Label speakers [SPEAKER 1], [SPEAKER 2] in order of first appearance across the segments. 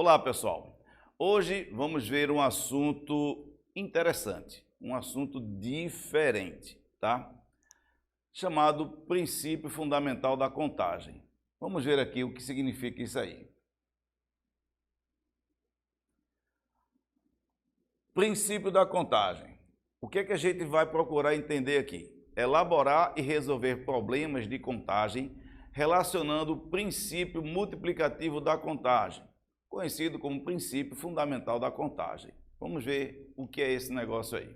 [SPEAKER 1] Olá, pessoal. Hoje vamos ver um assunto interessante, um assunto diferente, tá? Chamado princípio fundamental da contagem. Vamos ver aqui o que significa isso aí. Princípio da contagem. O que é que a gente vai procurar entender aqui? Elaborar e resolver problemas de contagem relacionando o princípio multiplicativo da contagem, conhecido como princípio fundamental da contagem. Vamos ver o que é esse negócio aí.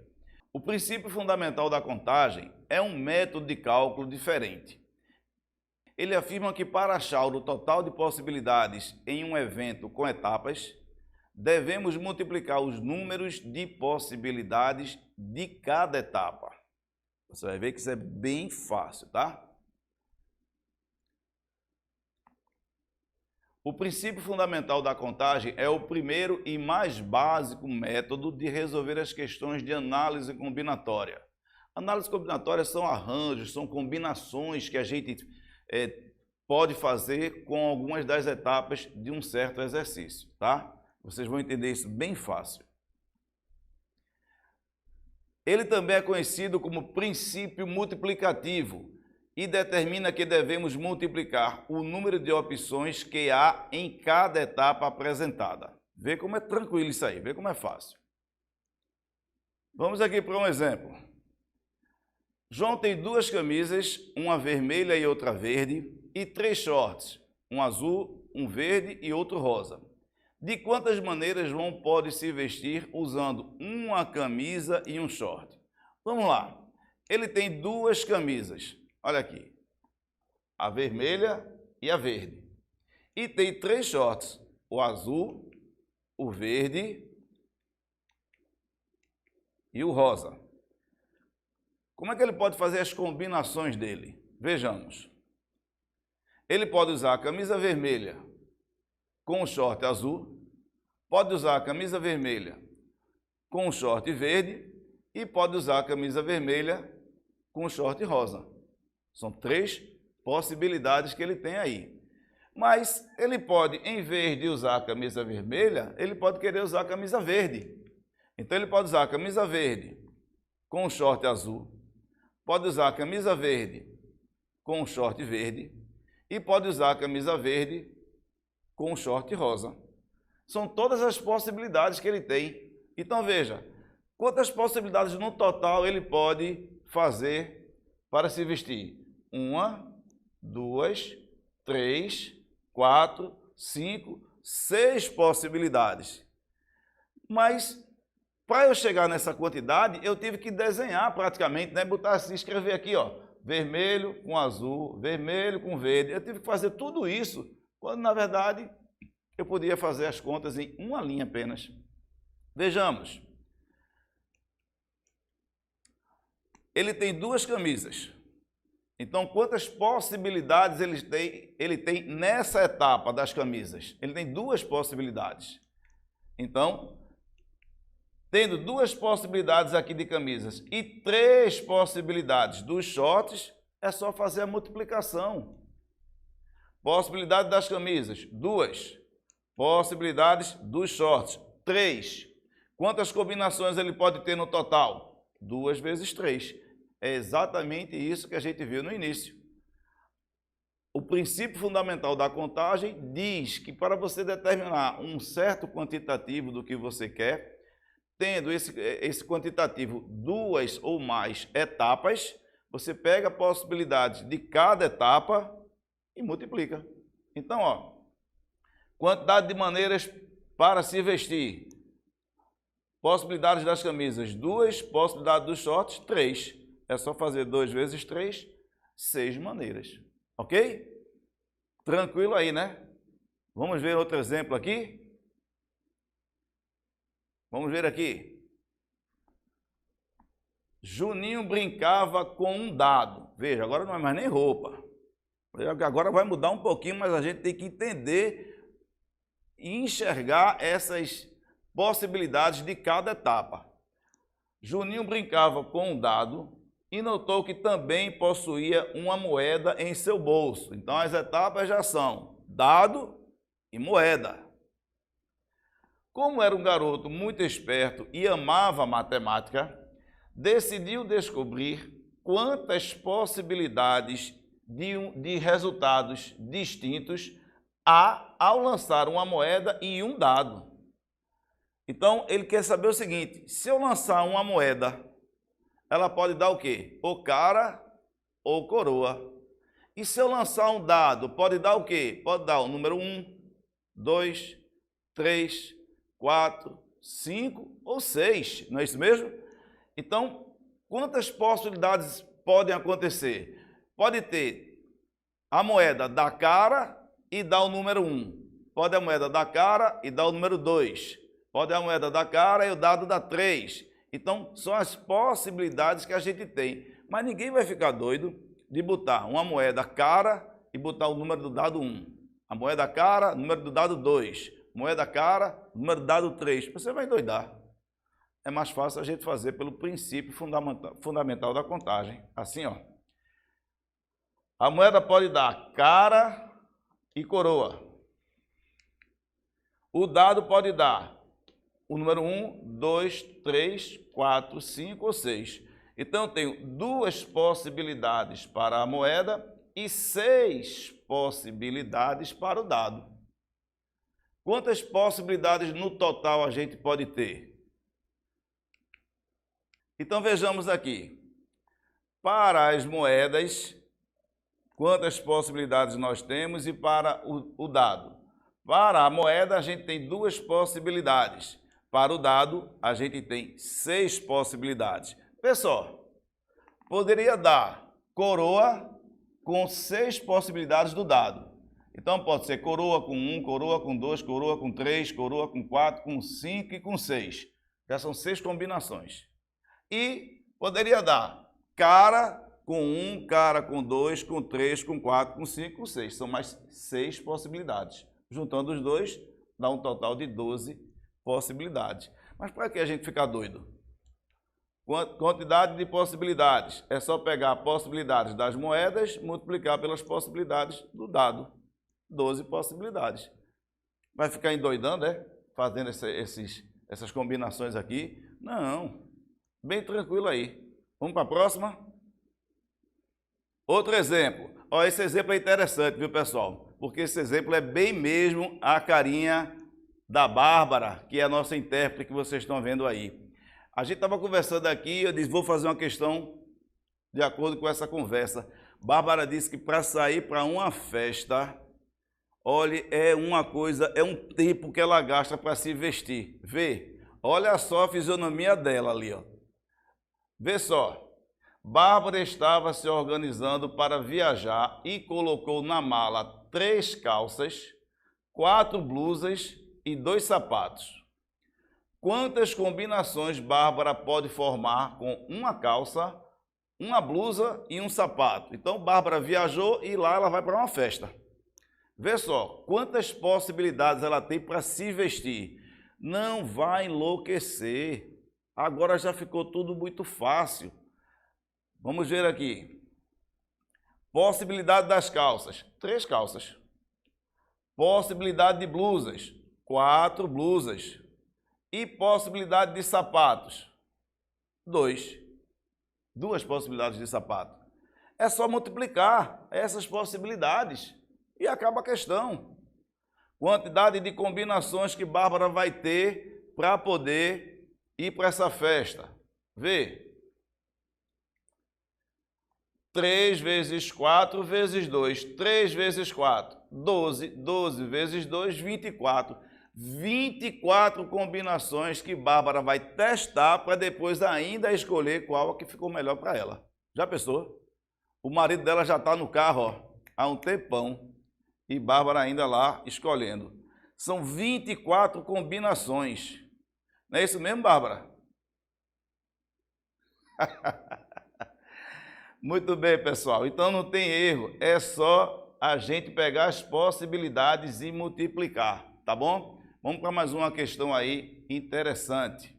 [SPEAKER 1] O princípio fundamental da contagem é um método de cálculo diferente. Ele afirma que para achar o total de possibilidades em um evento com etapas, devemos multiplicar os números de possibilidades de cada etapa. Você vai ver que isso é bem fácil, tá? O princípio fundamental da contagem é o primeiro e mais básico método de resolver as questões de análise combinatória. Análise combinatória são arranjos, são combinações que a gente pode fazer com algumas das etapas de um certo exercício, tá? Vocês vão entender isso bem fácil. Ele também é conhecido como princípio multiplicativo e determina que devemos multiplicar o número de opções que há em cada etapa apresentada. Vê como é tranquilo isso aí, vê como é fácil. Vamos aqui para um exemplo. João tem duas camisas, uma vermelha e outra verde, e três shorts, um azul, um verde e outro rosa. De quantas maneiras João pode se vestir usando uma camisa e um short? Vamos lá. Ele tem duas camisas. Olha aqui. A vermelha e a verde. E tem três shorts. O azul, o verde e o rosa. Como é que ele pode fazer as combinações dele? Vejamos. Ele pode usar a camisa vermelha com o short azul, pode usar a camisa vermelha com o short verde e pode usar a camisa vermelha com o short rosa. São três possibilidades que ele tem aí. Mas ele pode, em vez de usar a camisa vermelha, ele pode querer usar a camisa verde. Então ele pode usar a camisa verde com o short azul, pode usar a camisa verde com o short verde e pode usar a camisa verde com o short rosa. São todas as possibilidades que ele tem. Então veja, quantas possibilidades no total ele pode fazer para se vestir? 1, 2, 3, 4, 5, 6 possibilidades. Mas para eu chegar nessa quantidade, eu tive que desenhar praticamente, né? Botar assim, escrever aqui, ó, vermelho com azul, vermelho com verde. Eu tive que fazer tudo isso, quando na verdade eu podia fazer as contas em uma linha apenas. Vejamos. Ele tem duas camisas. Então, quantas possibilidades ele tem nessa etapa das camisas? Ele tem duas possibilidades. Então, tendo duas possibilidades aqui de camisas e três possibilidades dos shorts, é só fazer a multiplicação. Possibilidade das camisas, 2. Possibilidades dos shorts, 3. Quantas combinações ele pode ter no total? 2 vezes 3. É exatamente isso que a gente viu no início. O princípio fundamental da contagem diz que para você determinar um certo quantitativo do que você quer, tendo esse quantitativo duas ou mais etapas, você pega a possibilidade de cada etapa e multiplica. Então, ó, quantidade de maneiras para se vestir. Possibilidades das camisas, 2. Possibilidade dos shorts, 3. É só fazer 2 vezes 3, 6 maneiras. Ok? Tranquilo aí, né? Vamos ver outro exemplo aqui? Vamos ver aqui. Juninho brincava com um dado. Veja, agora não é mais nem roupa. Agora vai mudar um pouquinho, mas a gente tem que entender e enxergar essas possibilidades de cada etapa. Juninho brincava com um dado e notou que também possuía uma moeda em seu bolso. Então as etapas já são dado e moeda. Como era um garoto muito esperto e amava matemática, decidiu descobrir quantas possibilidades de resultados distintos há ao lançar uma moeda e um dado. Então, ele quer saber o seguinte: se eu lançar uma moeda, ela pode dar o quê? Ou cara ou coroa. E se eu lançar um dado, pode dar o quê? Pode dar o número 1, 2, 3, 4, 5 ou 6, não é isso mesmo? Então, quantas possibilidades podem acontecer? Pode ter a moeda da cara e dar o número 1. Pode a moeda da cara e dar o número 2. Pode a moeda da cara e o dado dá 3. Então, são as possibilidades que a gente tem. Mas ninguém vai ficar doido de botar uma moeda cara e botar o número do dado 1. A moeda cara, número do dado 2. Moeda cara, número do dado 3. Você vai endoidar. É mais fácil a gente fazer pelo princípio fundamental da contagem. Assim, ó. A moeda pode dar cara e coroa. O dado pode dar o número 1, 2, 3, 4, 5 ou 6. Então, eu tenho 2 possibilidades para a moeda e 6 possibilidades para o dado. Quantas possibilidades no total a gente pode ter? Então, vejamos aqui. Para as moedas, quantas possibilidades nós temos e para o dado? Para a moeda, a gente tem 2 possibilidades. Para o dado, a gente tem 6 possibilidades. Pessoal, poderia dar coroa com 6 possibilidades do dado. Então, pode ser coroa com 1, coroa com 2, coroa com 3, coroa com 4, com 5 e com 6. Já são 6 combinações. E poderia dar cara com 1, cara com 2, com 3, com 4, com 5, com 6. São mais 6 possibilidades. Juntando os dois, dá um total de 12 possibilidades. Mas para que a gente ficar doido? Quantidade de possibilidades. É só pegar possibilidades das moedas, multiplicar pelas possibilidades do dado. 12 possibilidades. Vai ficar endoidando, é? Fazendo essas combinações aqui? Não. Bem tranquilo aí. Vamos para a próxima? Outro exemplo. Ó, esse exemplo é interessante, viu, pessoal? Porque esse exemplo é bem mesmo a carinha da Bárbara, que é a nossa intérprete que vocês estão vendo aí. A gente estava conversando aqui, eu disse, vou fazer uma questão de acordo com essa conversa. Bárbara disse que para sair para uma festa, olha, é uma coisa, é um tempo que ela gasta para se vestir. Vê, olha só a fisionomia dela ali, ó. Vê só. Bárbara estava se organizando para viajar e colocou na mala 3 calças, 4 blusas e 2 sapatos. Quantas combinações Bárbara pode formar com uma calça, uma blusa e um sapato? Então, Bárbara viajou e lá ela vai para uma festa. Vê só, quantas possibilidades ela tem para se vestir. Não vai enlouquecer. Agora já ficou tudo muito fácil. Vamos ver aqui. Possibilidade das calças, 3 calças. Possibilidade de blusas, 4 blusas. E possibilidade de sapatos, 2. 2 possibilidades de sapato. É só multiplicar essas possibilidades e acaba a questão. Quantidade de combinações que Bárbara vai ter para poder ir para essa festa. Vê. 3 vezes 4 vezes 2. 3 vezes 4, 12. 12 vezes 2, 24. 24 combinações que Bárbara vai testar para depois ainda escolher qual que ficou melhor para ela. Já pensou? O marido dela já está no carro, ó, há um tempão e Bárbara ainda lá escolhendo. São 24 combinações. Não é isso mesmo, Bárbara? Muito bem, pessoal. Então não tem erro. É só a gente pegar as possibilidades e multiplicar, tá bom? Vamos para mais uma questão aí interessante.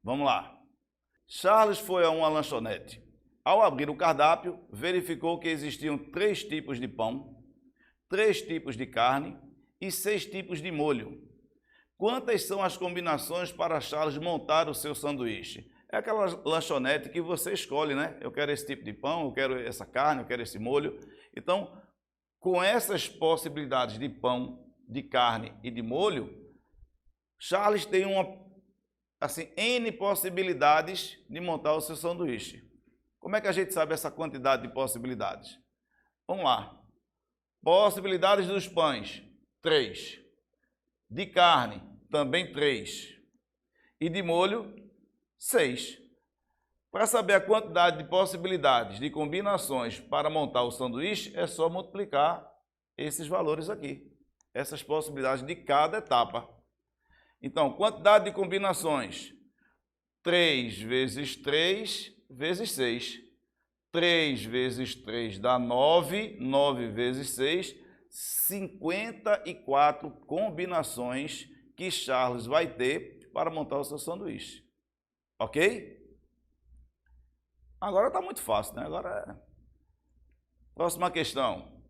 [SPEAKER 1] Vamos lá. Charles foi a uma lanchonete. Ao abrir o cardápio, verificou que existiam 3 tipos de pão, 3 tipos de carne e 6 tipos de molho. Quantas são as combinações para Charles montar o seu sanduíche? É aquela lanchonete que você escolhe, né? Eu quero esse tipo de pão, eu quero essa carne, eu quero esse molho. Então, com essas possibilidades de pão, de carne e de molho, Charles tem N possibilidades de montar o seu sanduíche. Como é que a gente sabe essa quantidade de possibilidades? Vamos lá. Possibilidades dos pães, 3. De carne, também 3. E de molho, 6. Para saber a quantidade de possibilidades, de combinações para montar o sanduíche, é só multiplicar esses valores aqui. Essas possibilidades de cada etapa. Então, quantidade de combinações, 3 vezes 3 vezes 6. 3 vezes 3 dá 9, 9 vezes 6, 54 combinações que Charles vai ter para montar o seu sanduíche. Ok? Agora está muito fácil, né? Agora, próxima questão.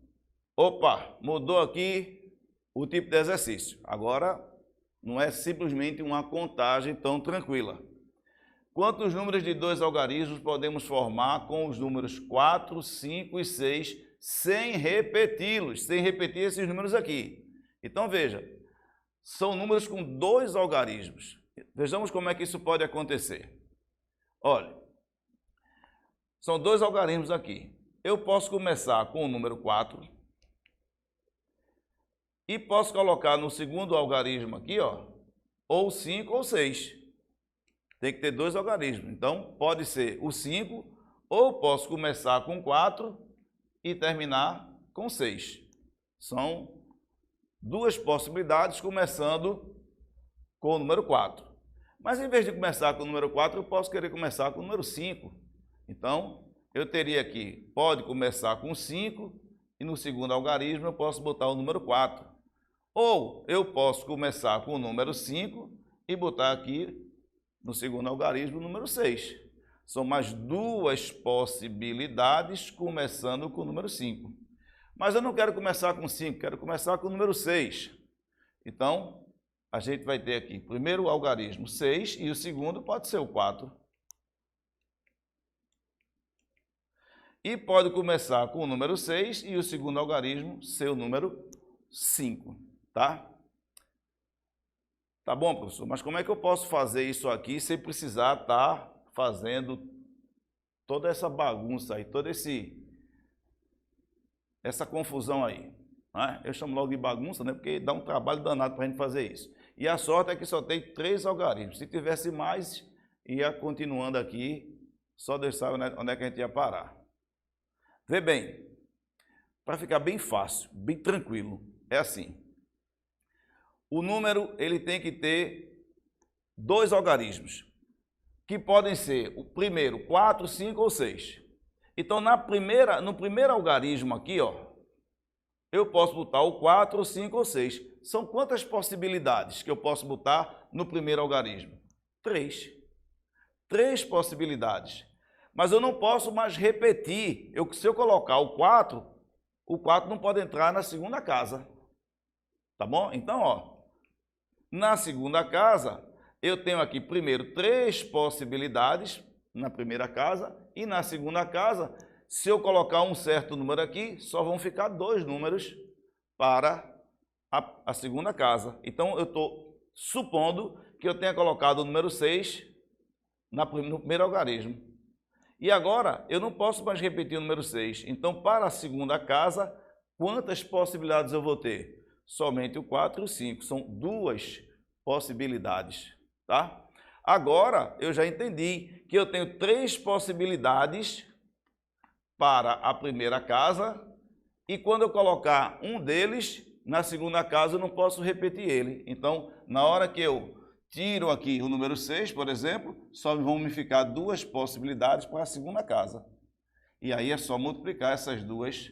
[SPEAKER 1] Opa, mudou aqui o tipo de exercício. Agora, não é simplesmente uma contagem tão tranquila. Quantos números de 2 algarismos podemos formar com os números 4, 5 e 6 sem repeti-los, sem repetir esses números aqui? Então, veja, são números com 2 algarismos. Vejamos como é que isso pode acontecer. Olha, são 2 algarismos aqui. Eu posso começar com o número 4 e posso colocar no segundo algarismo aqui, ó, ou 5 ou 6. Tem que ter 2 algarismos. Então, pode ser o 5, ou posso começar com 4 e terminar com 6. São 2 possibilidades, começando com o número 4. Mas, em vez de começar com o número 4, eu posso querer começar com o número 5. Então, eu teria aqui, pode começar com 5, e no segundo algarismo eu posso botar o número 4. Ou eu posso começar com o número 5 e botar aqui no segundo algarismo, o número 6. São mais 2 possibilidades, começando com o número 5. Mas eu não quero começar com 5, quero começar com o número 6. Então, a gente vai ter aqui, primeiro algarismo 6, e o segundo pode ser o 4. E pode começar com o número 6 e o segundo algarismo ser o número 5, tá? Tá bom, professor, mas como é que eu posso fazer isso aqui sem precisar estar fazendo toda essa bagunça aí, toda essa confusão aí? Né? Eu chamo logo de bagunça, né? Porque dá um trabalho danado para a gente fazer isso. E a sorte é que só tem 3 algarismos. Se tivesse mais, ia continuando aqui, só Deus sabe onde é que a gente ia parar. Vê bem, para ficar bem fácil, bem tranquilo, é assim. O número ele tem que ter 2 algarismos, que podem ser o primeiro 4, 5 ou 6. Então, no primeiro algarismo aqui, ó, eu posso botar o 4, 5 ou 6. São quantas possibilidades que eu posso botar no primeiro algarismo? 3. 3 possibilidades. Mas eu não posso mais repetir. Se eu colocar o 4 não pode entrar na segunda casa. Tá bom? Então, ó. Na segunda casa, eu tenho aqui primeiro 3 possibilidades na primeira casa e na segunda casa, se eu colocar um certo número aqui, só vão ficar 2 números para a segunda casa. Então, eu estou supondo que eu tenha colocado o número 6 no primeiro algarismo. E agora, eu não posso mais repetir o número 6. Então, para a segunda casa, quantas possibilidades eu vou ter? Somente o 4 e o 5. São 2 possibilidades, tá? Agora, eu já entendi que eu tenho 3 possibilidades para a primeira casa e quando eu colocar um deles, na segunda casa eu não posso repetir ele. Então, na hora que eu tiro aqui o número 6, por exemplo, só vão me ficar 2 possibilidades para a segunda casa. E aí é só multiplicar essas 2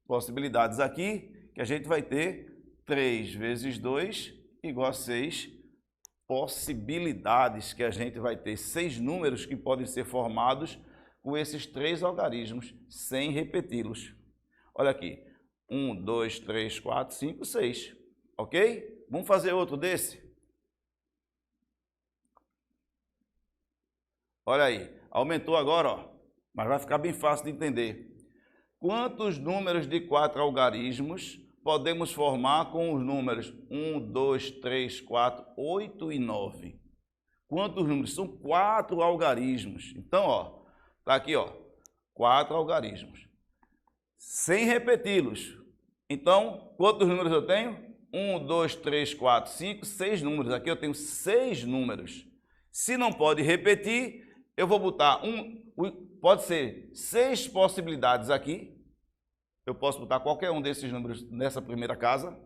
[SPEAKER 1] possibilidades aqui, que a gente vai ter 3 vezes 2 igual a 6 possibilidades, que a gente vai ter 6 números que podem ser formados com esses 3 algarismos, sem repeti-los. Olha aqui, 1, 2, 3, 4, 5, 6, ok? Vamos fazer outro desse? Olha aí, aumentou agora, ó, mas vai ficar bem fácil de entender. Quantos números de 4 algarismos podemos formar com os números 1, 2, 3, 4, 8 e 9? Quantos números? São 4 algarismos. Então, ó, tá aqui, ó, 4 algarismos. Sem repeti-los. Então, quantos números eu tenho? 1, 2, 3, 4, 5, 6 números. Aqui eu tenho 6 números. Se não pode repetir, eu vou botar pode ser 6 possibilidades aqui. Eu posso botar qualquer um desses números nessa primeira casa.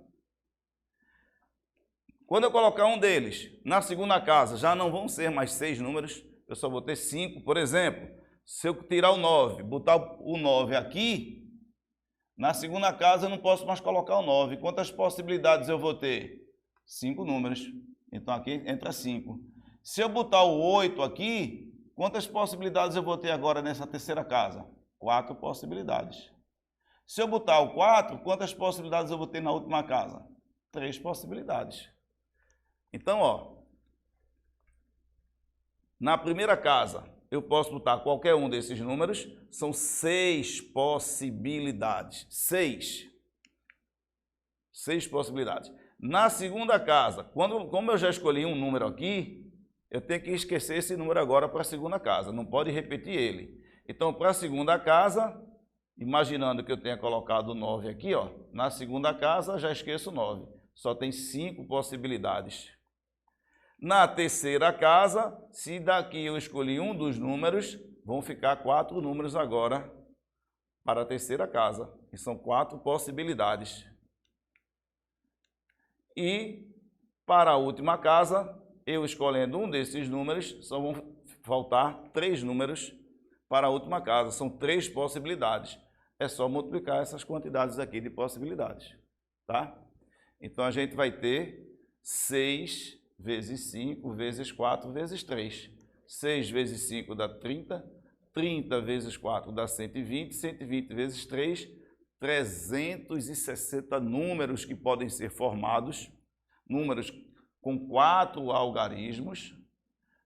[SPEAKER 1] Quando eu colocar um deles na segunda casa, já não vão ser mais 6 números, eu só vou ter 5. Por exemplo, se eu tirar o 9, botar o 9 aqui, na segunda casa eu não posso mais colocar o 9. Quantas possibilidades eu vou ter? 5 números. Então aqui entra 5. Se eu botar o 8 aqui, quantas possibilidades eu vou ter agora nessa terceira casa? 4 possibilidades. Se eu botar o 4, quantas possibilidades eu vou ter na última casa? 3 possibilidades. Então, ó, na primeira casa, eu posso botar qualquer um desses números, são 6 possibilidades. 6 possibilidades. Na segunda casa, como eu já escolhi um número aqui, eu tenho que esquecer esse número agora para a segunda casa, não pode repetir ele. Então, para a segunda casa, imaginando que eu tenha colocado o 9 aqui, ó, na segunda casa já esqueço o 9, só tem 5 possibilidades. Na terceira casa, se daqui eu escolhi um dos números, vão ficar 4 números agora para a terceira casa, que são 4 possibilidades. E para a última casa, eu escolhendo um desses números, só vão faltar 3 números para a última casa, são 3 possibilidades. É só multiplicar essas quantidades aqui de possibilidades, tá? Então a gente vai ter 6 vezes 5 vezes 4 vezes 3. 6 vezes 5 dá 30, 30 vezes 4 dá 120, 120 vezes 3, 360 números que podem ser formados, números com 4 algarismos,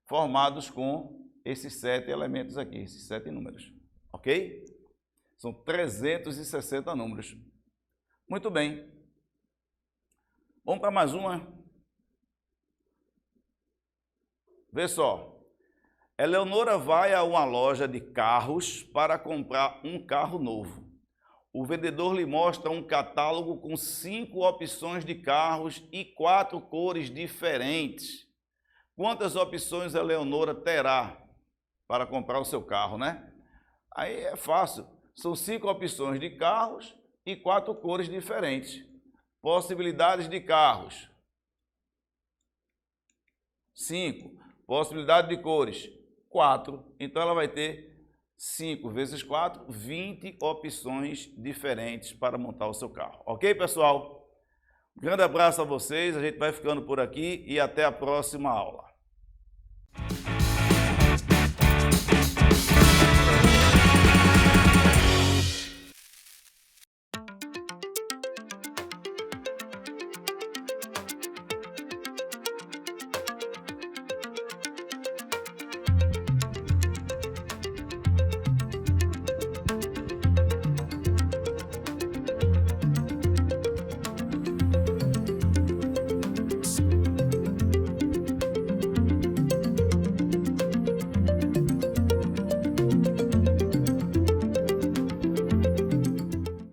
[SPEAKER 1] formados com esses 7 elementos aqui, esses 7 números, ok? São 360 números. Muito bem. Vamos para mais uma. Vê só. Eleonora vai a uma loja de carros para comprar um carro novo. O vendedor lhe mostra um catálogo com 5 opções de carros e 4 cores diferentes. Quantas opções a Eleonora terá para comprar o seu carro, né? Aí é fácil. São 5 opções de carros e 4 cores diferentes. Possibilidades de carros. 5. Possibilidade de cores. 4. Então ela vai ter 5 vezes 4, 20 opções diferentes para montar o seu carro. Ok, pessoal? Um grande abraço a vocês. A gente vai ficando por aqui e até a próxima aula.